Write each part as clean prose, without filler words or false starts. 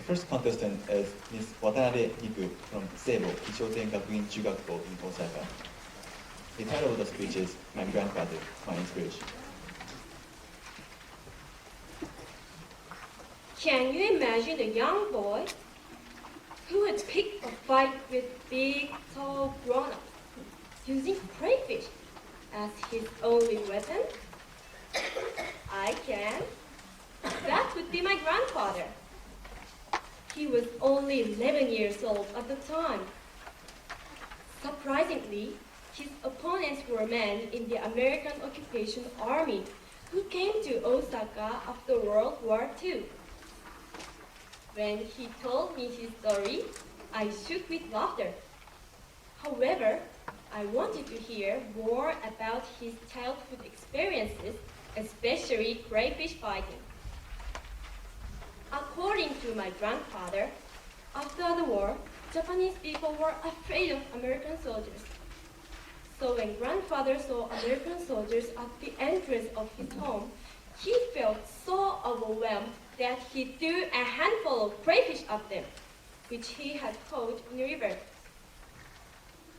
first contestant is Ms. Watanabe Miku from Seibo Kishoten Gakuin Jugakko in Osaka. The title of the speech is My Grandfather, My Inspiration. Can you imagine a young boy who would pick a fight with big, tall grown-ups using crayfish as his only weapon? I can. That would be my grandfather. He was only 11 years old at the time. Surprisingly, his opponents were men in the American Occupation Army who came to Osaka after World War II. When he told me his story, I shook with laughter. However, I wanted to hear more about his childhood experiences, especially crayfish fighting. According to my grandfather, after the war, Japanese people were afraid of American soldiers. So when grandfather saw American soldiers at the entrance of his home, he felt so overwhelmed that he threw a handful of crayfish at them, which he had caught in a river.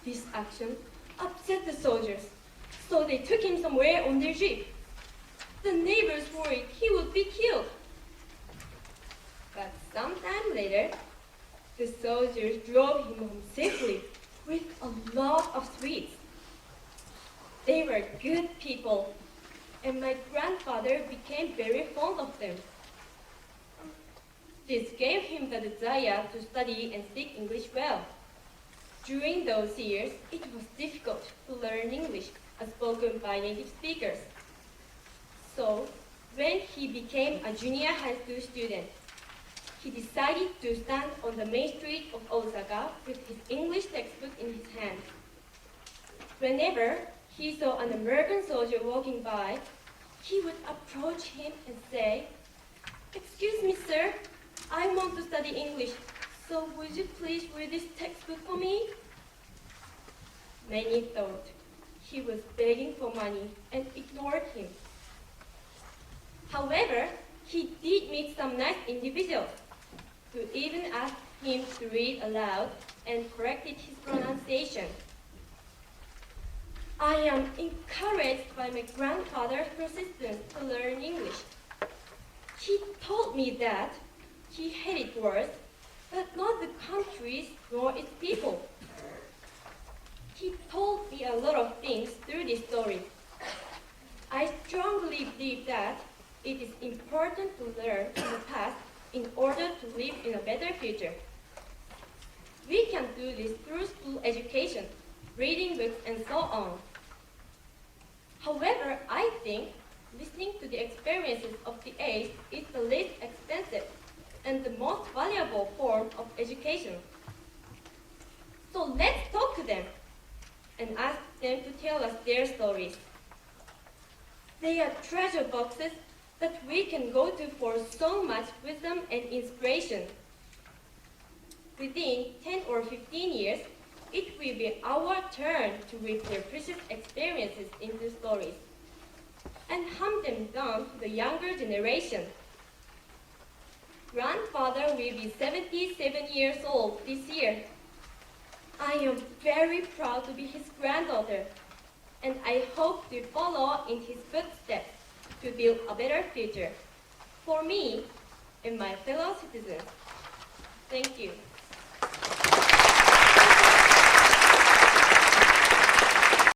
This action upset the soldiers, so they took him somewhere on their jeep. The neighbors worried he would be killed. But sometime later, the soldiers drove him home safely with a lot of sweets. They were good people, and my grandfather became very fond of them. This gave him the desire to study and speak English well. During those years, it was difficult to learn English as spoken by native speakers. So, when he became a junior high school student, he decided to stand on the main street of Osaka with his English textbook in his hand. Whenever he saw an American soldier walking by, he would approach him and say, "Excuse me, sir, I want to study English, so would you please read this textbook for me?" Many thought he was begging for money and ignored him. However, he did meet some nice individuals who even asked him to read aloud and corrected his pronunciation. I am encouraged by my grandfather's persistence to learn English. He told me that he hated wars, but not the countries nor its people. He told me a lot of things through this story. I strongly believe that it is important to learn from the past in order to live in a better future. We can do this through school education, reading books, and so on. However, I think listening to the experiences of the aged is the least expensive and the most valuable form of education. So let's talk to them and ask them to tell us their stories. They are treasure boxes that we can go to for so much wisdom and inspiration. Within 10 or 15 years, it will be our turn to read their precious experiences into stories and hand them down to the younger generation. Grandfather will be 77 years old this year. I am very proud to be his granddaughter, and I hope to follow in his footsteps to build a better future for me and my fellow citizens. Thank you.